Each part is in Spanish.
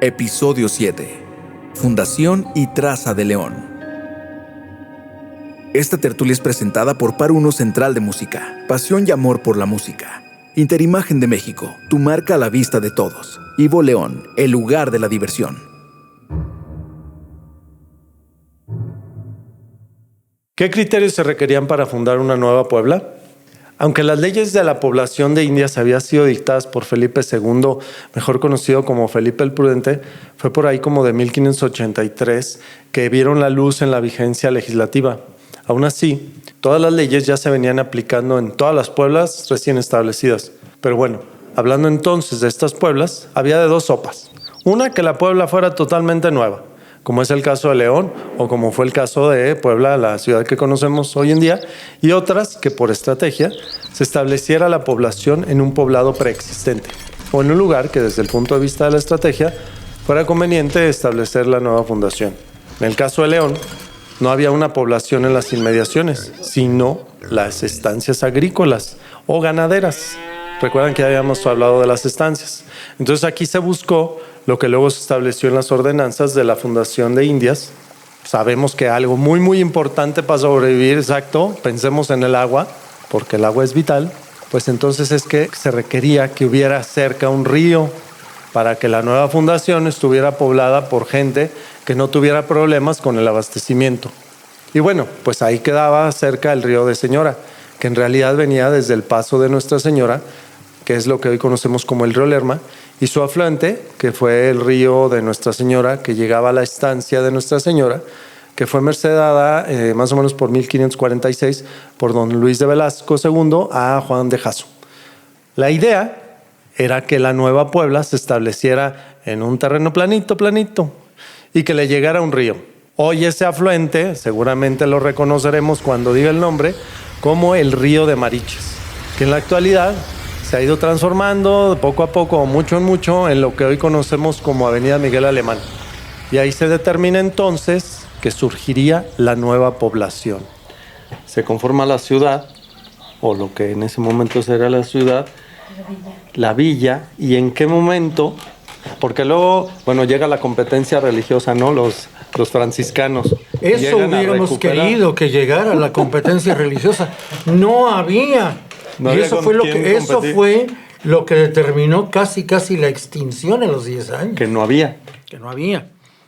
Episodio 7. Fundación y Traza de León. Esta tertulia es presentada por Par Uno Central de Música, pasión y amor por la música. Interimagen de México, tu marca a la vista de todos. Ivo León, el lugar de la diversión. ¿Qué criterios se requerían para fundar una nueva Puebla? Aunque las leyes de la población de Indias habían sido dictadas por Felipe II, mejor conocido como Felipe el Prudente, fue por ahí como de 1583 que vieron la luz en la vigencia legislativa. Aún así, todas las leyes ya se venían aplicando en todas las pueblas recién establecidas. Pero bueno, hablando entonces de estas pueblas, había de dos sopas. Una, que la puebla fuera totalmente nueva, como es el caso de León o como fue el caso de Puebla, la ciudad que conocemos hoy en día, y otras que por estrategia se estableciera la población en un poblado preexistente o en un lugar que desde el punto de vista de la estrategia fuera conveniente establecer la nueva fundación. En el caso de León, no había una población en las inmediaciones, sino las estancias agrícolas o ganaderas. Recuerdan que habíamos hablado de las estancias. Entonces aquí se buscó lo que luego se estableció en las ordenanzas de la fundación de Indias. Sabemos que algo muy importante para sobrevivir, exacto, pensemos en el agua, porque el agua es vital, pues entonces es que se requería que hubiera cerca un río para que la nueva fundación estuviera poblada por gente que no tuviera problemas con el abastecimiento. Y bueno, pues ahí quedaba cerca el río de Señora, que en realidad venía desde el paso de Nuestra Señora, que es lo que hoy conocemos como el río Lerma, y su afluente, que fue el río de Nuestra Señora, que llegaba a la estancia de Nuestra Señora, que fue mercedada más o menos por 1546 por don Luis de Velasco II a Juan de Jasso. La idea era que la nueva Puebla se estableciera en un terreno planito, y que le llegara un río. Hoy ese afluente, seguramente lo reconoceremos cuando diga el nombre, como el río de Mariches, que en la actualidad se ha ido transformando poco a poco, mucho en mucho, en lo que hoy conocemos como Avenida Miguel Alemán. Y ahí se determina entonces que surgiría la nueva población. Se conforma la ciudad, o lo que en ese momento será la ciudad, la villa, y en qué momento, porque luego, bueno, llega la competencia religiosa, ¿no? Los franciscanos. Eso hubiéramos querido que llegara la competencia religiosa. No había. No y había eso fue lo que determinó casi la extinción en los 10 años. Que no había.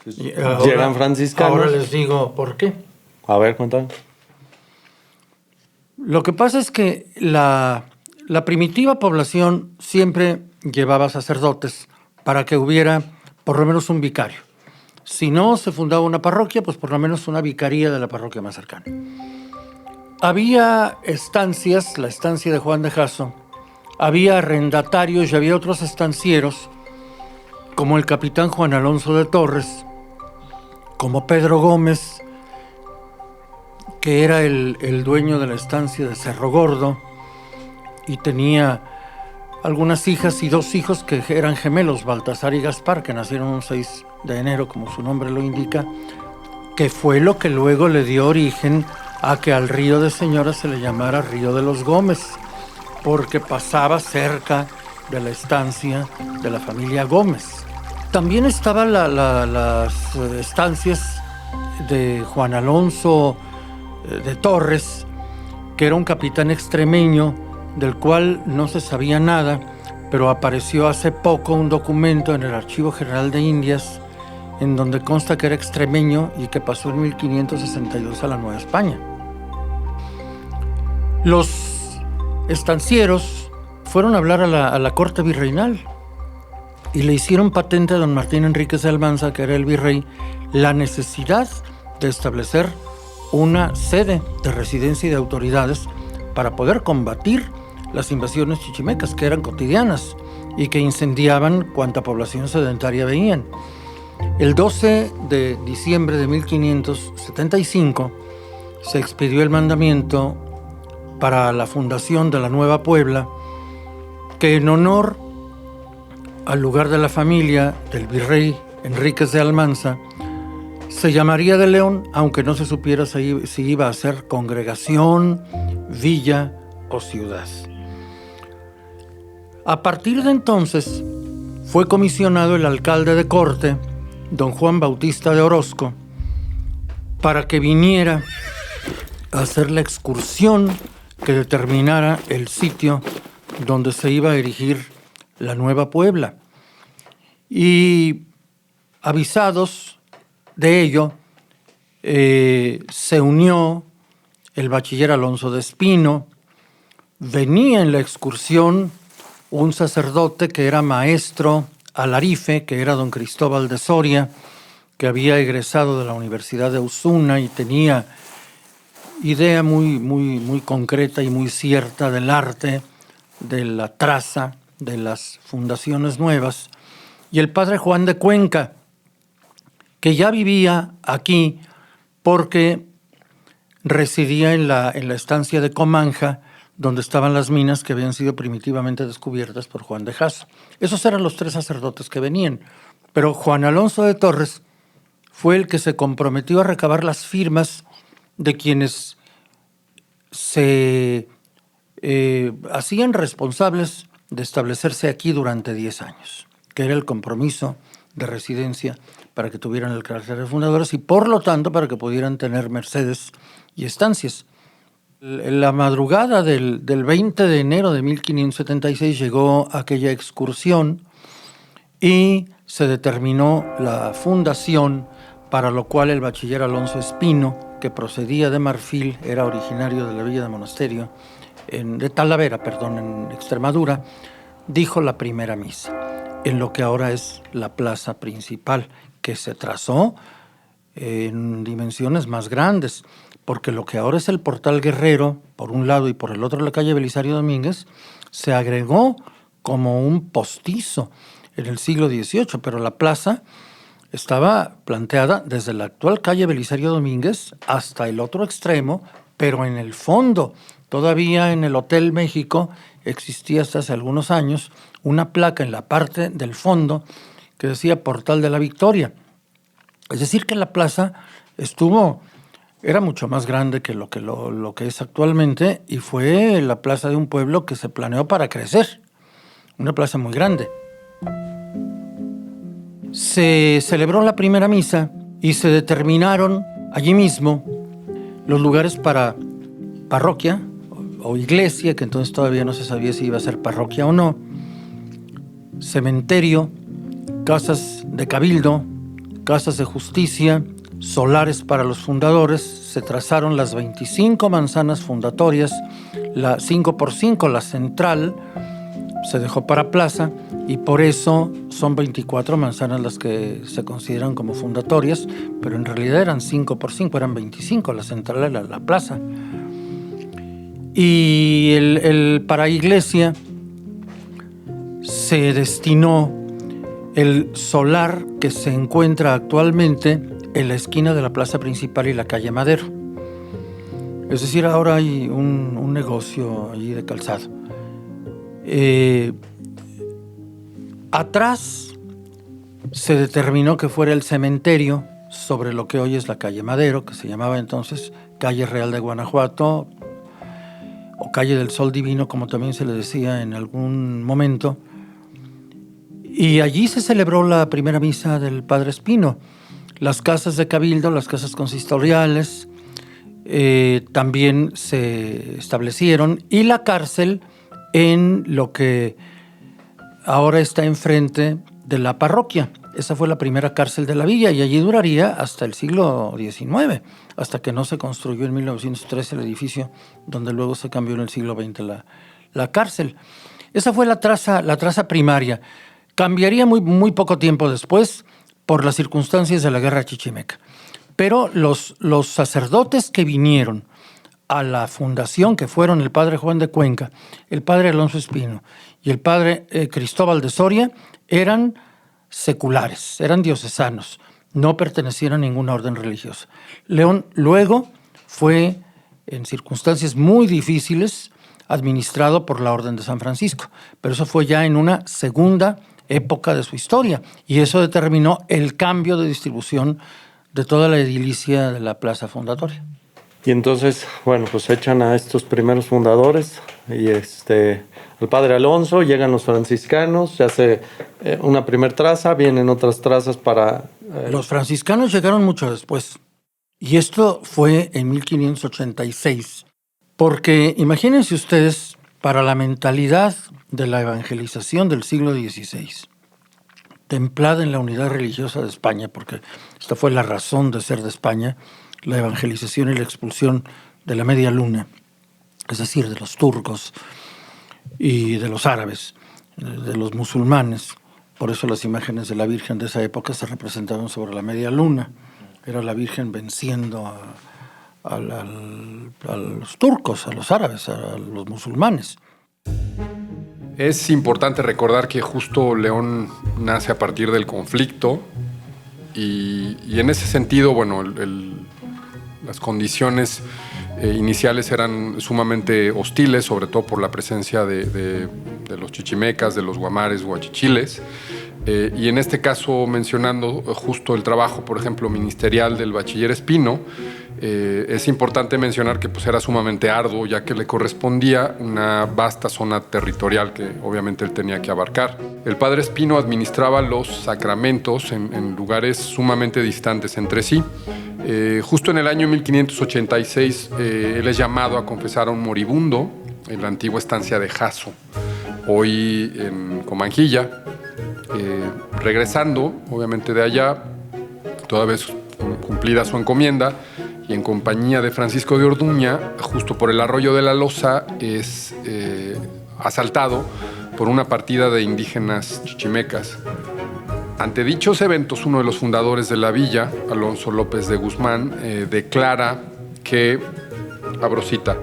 Llegan franciscanos. Ahora les digo por qué. A ver, cuéntame. Lo que pasa es que la primitiva población siempre llevaba sacerdotes para que hubiera por lo menos un vicario. Si no se fundaba una parroquia, pues por lo menos una vicaría de la parroquia más cercana. Había estancias, la estancia de Juan de Jasso, había arrendatarios y había otros estancieros, como el capitán Juan Alonso de Torres, como Pedro Gómez, que era el dueño de la estancia de Cerro Gordo, y tenía algunas hijas y 2 hijos que eran gemelos, Baltasar y Gaspar, que nacieron un 6 de enero, como su nombre lo indica, que fue lo que luego le dio origen a que al río de Señora se le llamara Río de los Gómez, porque pasaba cerca de la estancia de la familia Gómez. También estaban las estancias de Juan Alonso de Torres, que era un capitán extremeño del cual no se sabía nada, pero apareció hace poco un documento en el Archivo General de Indias en donde consta que era extremeño y que pasó en 1562 a la Nueva España. Los estancieros fueron a hablar a la corte virreinal y le hicieron patente a don Martín Enríquez de Almanza, que era el virrey, la necesidad de establecer una sede de residencia y de autoridades para poder combatir las invasiones chichimecas, que eran cotidianas y que incendiaban cuanta población sedentaria veían. El 12 de diciembre de 1575 se expidió el mandamiento para la fundación de la nueva Puebla, que en honor al lugar de la familia del virrey Enríquez de Almanza se llamaría de León, aunque no se supiera si iba a ser congregación, villa o ciudad. A partir de entonces, fue comisionado el alcalde de corte, don Juan Bautista de Orozco, para que viniera a hacer la excursión que determinara el sitio donde se iba a erigir la nueva Puebla. Y avisados de ello, se unió el bachiller Alonso de Espino. Venía en la excursión un sacerdote que era maestro alarife, que era don Cristóbal de Soria, que había egresado de la Universidad de Osuna y tenía idea muy concreta y muy cierta del arte, de la traza, de las fundaciones nuevas. Y el padre Juan de Cuenca, que ya vivía aquí porque residía en la estancia de Comanja, donde estaban las minas que habían sido primitivamente descubiertas por Juan de Jasso. Esos eran los 3 sacerdotes que venían. Pero Juan Alonso de Torres fue el que se comprometió a recabar las firmas de quienes se hacían responsables de establecerse aquí durante 10 años, que era el compromiso de residencia para que tuvieran el carácter de fundadores y, por lo tanto, para que pudieran tener mercedes y estancias. En la madrugada del 20 de enero de 1576 llegó aquella excursión y se determinó la fundación, para lo cual el bachiller Alonso Espino, que procedía de Marfil, era originario de la villa de Monasterio, de Talavera, en Extremadura, dijo la primera misa en lo que ahora es la plaza principal, que se trazó en dimensiones más grandes, porque lo que ahora es el Portal Guerrero, por un lado, y por el otro la calle Belisario Domínguez, se agregó como un postizo en el siglo XVIII, pero la plaza estaba planteada desde la actual calle Belisario Domínguez hasta el otro extremo, pero en el fondo, todavía en el Hotel México, existía hasta hace algunos años una placa en la parte del fondo que decía Portal de la Victoria. Es decir, que la plaza era mucho más grande que lo que es actualmente, y fue la plaza de un pueblo que se planeó para crecer, una plaza muy grande. Se celebró la primera misa y se determinaron allí mismo los lugares para parroquia o iglesia, que entonces todavía no se sabía si iba a ser parroquia o no, cementerio, casas de cabildo, casas de justicia, solares para los fundadores. Se trazaron las 25 manzanas fundatorias, la 5x5, la central, se dejó para plaza, y por eso son 24 manzanas las que se consideran como fundatorias, pero en realidad eran 5x5, eran 25, la central era la plaza. Y para iglesia se destinó el solar que se encuentra actualmente en la esquina de la plaza principal y la calle Madero. Es decir, ahora hay un negocio allí de calzado. Atrás se determinó que fuera el cementerio sobre lo que hoy es la calle Madero, que se llamaba entonces Calle Real de Guanajuato, o Calle del Sol Divino, como también se le decía en algún momento. Y allí se celebró la primera misa del Padre Espino. Las casas de cabildo, las casas consistoriales, también se establecieron, y la cárcel en lo que ahora está enfrente de la parroquia. Esa fue la primera cárcel de la villa, y allí duraría hasta el siglo XIX, hasta que no se construyó en 1913 el edificio donde luego se cambió en el siglo XX la cárcel. Esa fue la traza primaria. Cambiaría muy poco tiempo después por las circunstancias de la guerra chichimeca. Pero los sacerdotes que vinieron a la fundación, que fueron el padre Juan de Cuenca, el padre Alonso Espino y el padre Cristóbal de Soria, eran seculares, eran diocesanos, no pertenecían a ninguna orden religiosa. León luego fue, en circunstancias muy difíciles, administrado por la Orden de San Francisco, pero eso fue ya en una segunda época de su historia, y eso determinó el cambio de distribución de toda la edilicia de la plaza fundatoria. Y entonces, bueno, pues echan a estos primeros fundadores y el padre Alonso, llegan los franciscanos, se hace una primer traza, vienen otras trazas para... Los franciscanos llegaron mucho después. Y esto fue en 1586. Porque imagínense ustedes, para la mentalidad de la evangelización del siglo XVI, templada en la unidad religiosa de España, porque esta fue la razón de ser de España, la evangelización y la expulsión de la media luna, es decir, de los turcos y de los árabes, de los musulmanes. Por eso las imágenes de la Virgen de esa época se representaban sobre la media luna. Era la Virgen venciendo a los turcos, a los árabes, a los musulmanes. Es importante recordar que justo León nace a partir del conflicto y en ese sentido, bueno, las condiciones iniciales eran sumamente hostiles, sobre todo por la presencia de los chichimecas, de los guamares, guachichiles. Y en este caso, mencionando justo el trabajo, por ejemplo, ministerial del bachiller Espino, es importante mencionar que pues, era sumamente arduo, ya que le correspondía una vasta zona territorial que obviamente él tenía que abarcar. El padre Espino administraba los sacramentos en lugares sumamente distantes entre sí. Justo en el año 1586, él es llamado a confesar a un moribundo en la antigua estancia de Jaso, hoy en Comanjilla. Regresando, obviamente de allá, toda vez cumplida su encomienda, y en compañía de Francisco de Orduña, justo por el arroyo de la Loza, es asaltado por una partida de indígenas chichimecas. Ante dichos eventos, uno de los fundadores de la villa, Alonso López de Guzmán, declara que, abro cita,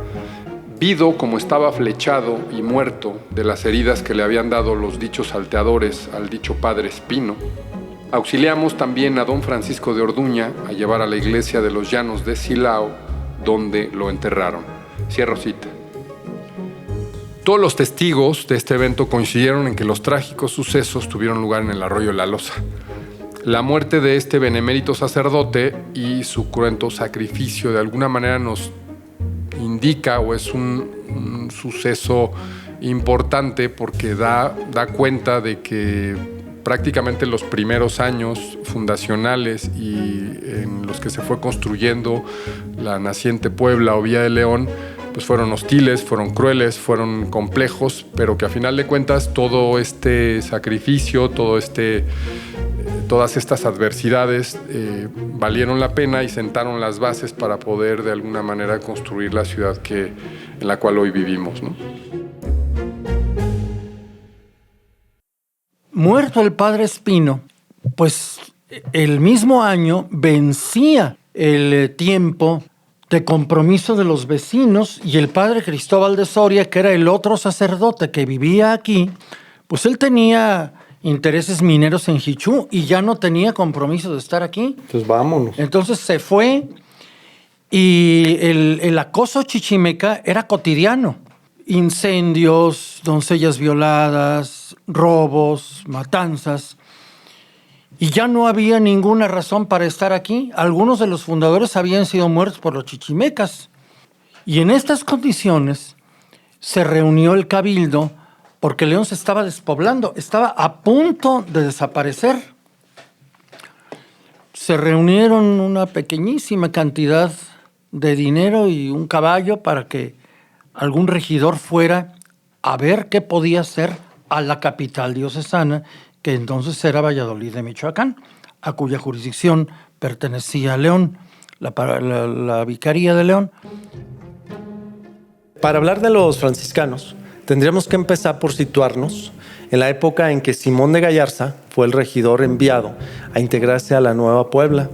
vido como estaba flechado y muerto de las heridas que le habían dado los dichos salteadores al dicho padre Espino, auxiliamos también a don Francisco de Orduña a llevar a la iglesia de los Llanos de Silao, donde lo enterraron. Cierro cita. Todos los testigos de este evento coincidieron en que los trágicos sucesos tuvieron lugar en el arroyo de la Loza. La muerte de este benemérito sacerdote y su cruento sacrificio de alguna manera nos indica o es un suceso importante porque da cuenta de que prácticamente los primeros años fundacionales y en los que se fue construyendo la naciente Puebla o Villa de León, pues fueron hostiles, fueron crueles, fueron complejos, pero que a final de cuentas todo este sacrificio, todas estas adversidades valieron la pena y sentaron las bases para poder de alguna manera construir la ciudad en la cual hoy vivimos, ¿no? Muerto el padre Espino, pues el mismo año vencía el tiempo de compromiso de los vecinos y el padre Cristóbal de Soria, que era el otro sacerdote que vivía aquí, pues él tenía intereses mineros en Jichú y ya no tenía compromiso de estar aquí. Entonces vámonos. Entonces se fue y el acoso chichimeca era cotidiano. Incendios, doncellas violadas, robos, matanzas. Y ya no había ninguna razón para estar aquí. Algunos de los fundadores habían sido muertos por los chichimecas. Y en estas condiciones se reunió el cabildo porque León se estaba despoblando, estaba a punto de desaparecer. Se reunieron una pequeñísima cantidad de dinero y un caballo para que algún regidor fuera a ver qué podía hacer a la capital diocesana, que entonces era Valladolid de Michoacán, a cuya jurisdicción pertenecía León, la Vicaría de León. Para hablar de los franciscanos, tendríamos que empezar por situarnos en la época en que Simón de Gallarza fue el regidor enviado a integrarse a la Nueva Puebla.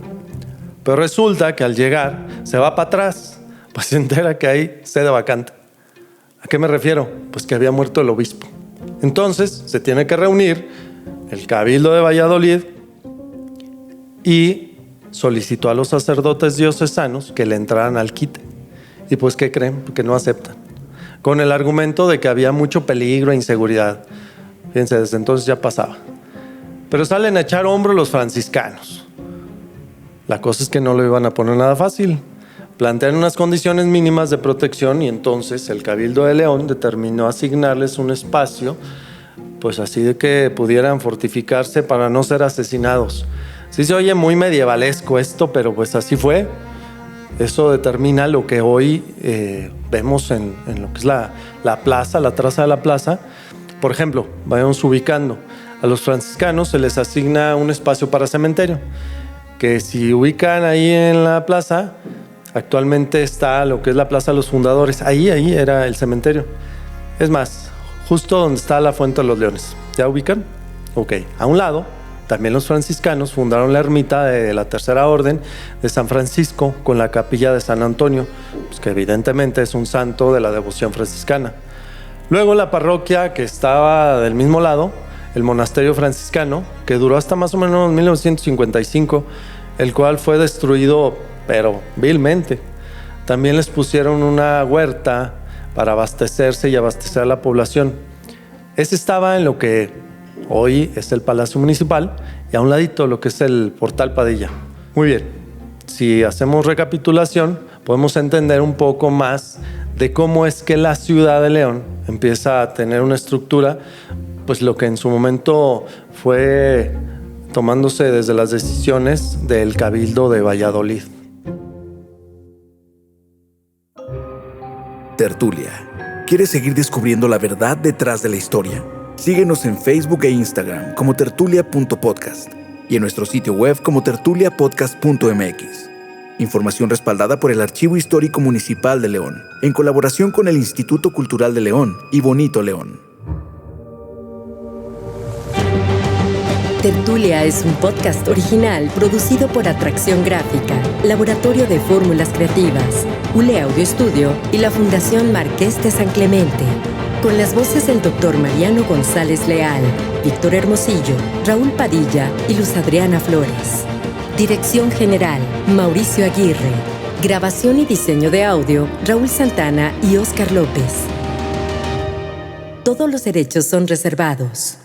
Pero resulta que al llegar se va para atrás, pues se entera que hay sede vacante. ¿A qué me refiero? Pues que había muerto el obispo. Entonces se tiene que reunir el Cabildo de Valladolid y solicitó a los sacerdotes diocesanos que le entraran al quite. Y pues, ¿qué creen? Que no aceptan. Con el argumento de que había mucho peligro e inseguridad. Fíjense, desde entonces ya pasaba. Pero salen a echar hombro los franciscanos. La cosa es que no lo iban a poner nada fácil, plantean unas condiciones mínimas de protección y entonces el Cabildo de León determinó asignarles un espacio, pues así de que pudieran fortificarse para no ser asesinados. Sí se oye muy medievalesco esto, pero pues así fue. Eso determina lo que hoy vemos en lo que es la plaza, la traza de la plaza. Por ejemplo, vayamos ubicando. A los franciscanos se les asigna un espacio para cementerio, que si ubican ahí en la plaza, actualmente está lo que es la Plaza de los Fundadores. Ahí era el cementerio. Es más, justo donde está la Fuente de los Leones. ¿Ya ubican? Ok. A un lado, también los franciscanos fundaron la ermita de la Tercera Orden de San Francisco con la capilla de San Antonio, pues que evidentemente es un santo de la devoción franciscana. Luego la parroquia que estaba del mismo lado, el monasterio franciscano, que duró hasta más o menos 1955, el cual fue destruido, pero vilmente. También les pusieron una huerta para abastecerse y abastecer a la población. Ese estaba en lo que hoy es el Palacio Municipal y a un ladito lo que es el Portal Padilla. Muy bien, si hacemos recapitulación, podemos entender un poco más de cómo es que la ciudad de León empieza a tener una estructura, pues lo que en su momento fue tomándose desde las decisiones del Cabildo de Valladolid. Tertulia. ¿Quieres seguir descubriendo la verdad detrás de la historia? Síguenos en Facebook e Instagram como tertulia.podcast y en nuestro sitio web como tertuliapodcast.mx. Información respaldada por el Archivo Histórico Municipal de León, en colaboración con el Instituto Cultural de León y Bonito León. Tertulia es un podcast original producido por Atracción Gráfica, Laboratorio de Fórmulas Creativas, ULE Audio Estudio y la Fundación Marqués de San Clemente. Con las voces del Dr. Mariano González Leal, Víctor Hermosillo, Raúl Padilla y Luz Adriana Flores. Dirección General, Mauricio Aguirre. Grabación y diseño de audio, Raúl Santana y Óscar López. Todos los derechos son reservados.